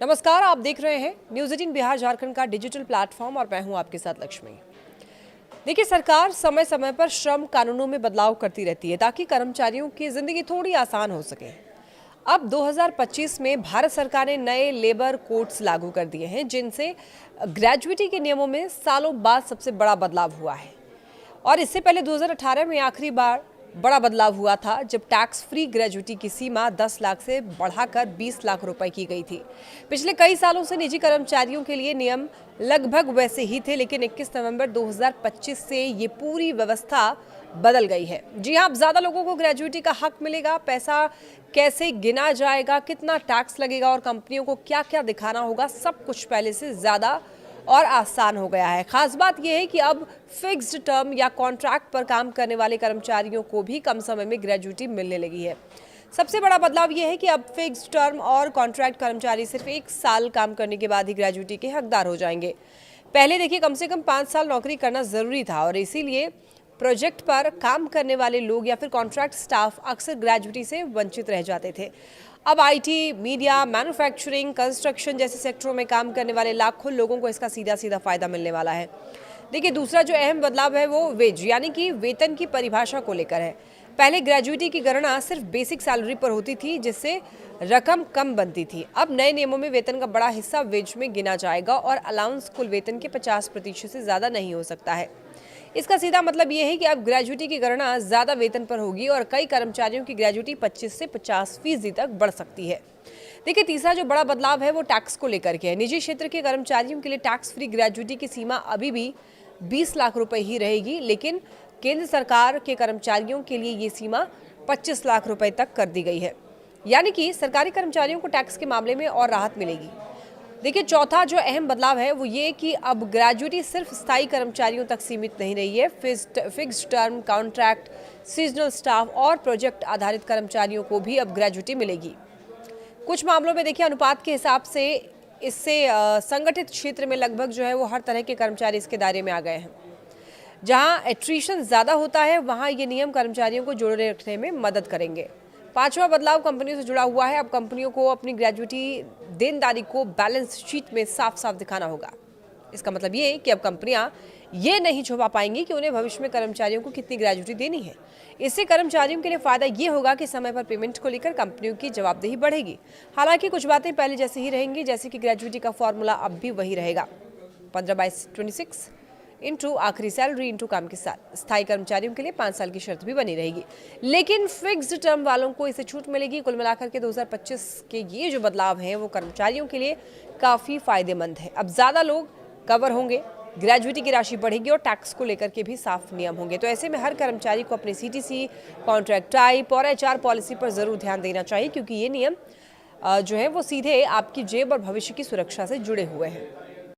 नमस्कार, आप देख रहे हैं न्यूज़ 18 बिहार झारखंड का डिजिटल प्लेटफॉर्म और मैं हूं आपके साथ लक्ष्मी। देखिए, सरकार समय समय पर श्रम कानूनों में बदलाव करती रहती है ताकि कर्मचारियों की जिंदगी थोड़ी आसान हो सके। अब 2025 में भारत सरकार ने नए लेबर कोड्स लागू कर दिए हैं, जिनसे ग्रेजुएटी के नियमों में सालों बाद सबसे बड़ा बदलाव हुआ है। और इससे पहले 2018 में आखिरी बार बड़ा बदलाव हुआ था, जब टैक्स फ्री ग्रेजुएटी की सीमा 10 लाख से बढ़ाकर 20 लाख रुपए की गई थी। पिछले कई सालों से निजी कर्मचारियों के लिए नियम लगभग वैसे ही थे, लेकिन 21 नवंबर 2025 से ये पूरी व्यवस्था बदल गई है। जी हाँ, अब ज्यादा लोगों को ग्रेजुएटी का हक मिलेगा। पैसा कैसे गिना जाएगा, कितना टैक्स लगेगा और कंपनियों को क्या क्या दिखाना होगा, सब कुछ पहले से ज्यादा और आसान हो गया है। खास बात यह है कि अब फिक्स्ड टर्म या कॉन्ट्रैक्ट पर काम करने वाले कर्मचारियों को भी कम समय में ग्रेजुएटी मिलने लगी है। सबसे बड़ा बदलाव यह है कि अब फिक्स्ड टर्म और कॉन्ट्रैक्ट कर्मचारी सिर्फ 1 साल काम करने के बाद ही ग्रेजुएटी के हकदार हो जाएंगे। पहले देखिए, कम से कम 5 साल नौकरी करना जरूरी था और इसीलिए प्रोजेक्ट पर काम करने वाले लोग या फिर कॉन्ट्रैक्ट स्टाफ अक्सर ग्रेजुएटी से वंचित रह जाते थे। अब आईटी, मीडिया, मैन्युफैक्चरिंग, कंस्ट्रक्शन जैसे सेक्टरों में काम करने वाले लाखों लोगों को इसका सीधा सीधा फायदा मिलने वाला है। देखिए, दूसरा जो अहम बदलाव है वो वेज यानी कि वेतन की परिभाषा को लेकर है। पहले ग्रेजुएटी की गणना सिर्फ बेसिक सैलरी पर होती थी, जिससे रकम कम बनती थी। अब नए नियमों में वेतन का बड़ा हिस्सा वेज में गिना जाएगा और अलाउंस कुल वेतन के 50% से ज्यादा नहीं हो सकता है। इसका सीधा मतलब यह है कि अब ग्रेजुएटी की गणना ज्यादा वेतन पर होगी और कई कर्मचारियों की ग्रेजुएटी 25 से 50% तक बढ़ सकती है। देखिए, तीसरा जो बड़ा बदलाव है वो टैक्स को लेकर के है। निजी क्षेत्र के कर्मचारियों के लिए टैक्स फ्री ग्रेजुएटी की सीमा अभी भी 20 लाख रुपए ही रहेगी, लेकिन केंद्र सरकार के कर्मचारियों के लिए ये सीमा 25 लाख रुपए तक कर दी गई है। यानी कि सरकारी कर्मचारियों को टैक्स के मामले में और राहत मिलेगी। देखिए, चौथा जो अहम बदलाव है वो ये कि अब ग्रेजुएटी सिर्फ स्थायी कर्मचारियों तक सीमित नहीं रही है। Fixed term, contract, seasonal staff और प्रोजेक्ट आधारित कर्मचारियों को भी अब ग्रेजुएटी मिलेगी। कुछ मामलों में देखिए, अनुपात के हिसाब से इससे संगठित क्षेत्र में लगभग जो है वो हर तरह के कर्मचारी इसके दायरे में आ गए हैं। जहां एट्रिशन ज्यादा होता है, वहां ये नियम कर्मचारियों को जोड़े रखने में मदद करेंगे। पांचवा बदलाव कंपनियों से जुड़ा हुआ है। अब कंपनियों को अपनी ग्रेजुएटी देनदारी को बैलेंस शीट में साफ साफ दिखाना होगा। इसका मतलब ये है कि अब कंपनियां ये नहीं छुपा पाएंगी कि उन्हें भविष्य में कर्मचारियों को कितनी ग्रेजुएटी देनी है। इससे कर्मचारियों के लिए फायदा ये होगा कि समय पर पेमेंट को लेकर कंपनियों की जवाबदेही बढ़ेगी। हालांकि कुछ बातें पहले जैसे ही रहेंगी, जैसे कि ग्रेजुएटी का फॉर्मूला अब भी वही रहेगा, 15/26 इंटू आखिरी सैलरी इंटू काम के साथ। स्थायी कर्मचारियों के लिए 5 साल की शर्त भी बनी रहेगी, लेकिन फिक्स्ड टर्म वालों को इसे छूट मिलेगी। कुल मिलाकर के 2025 के ये जो बदलाव हैं वो कर्मचारियों के लिए काफी फायदेमंद है। अब ज्यादा लोग कवर होंगे, ग्रेजुएटी की राशि बढ़ेगी और टैक्स को लेकर के भी साफ नियम होंगे। तो ऐसे में हर कर्मचारी को अपने सीटीसी, कॉन्ट्रैक्ट टाइप और एचआर पॉलिसी पर जरूर ध्यान देना चाहिए, क्योंकि ये नियम जो है वो सीधे आपकी जेब और भविष्य की सुरक्षा से जुड़े हुए हैं।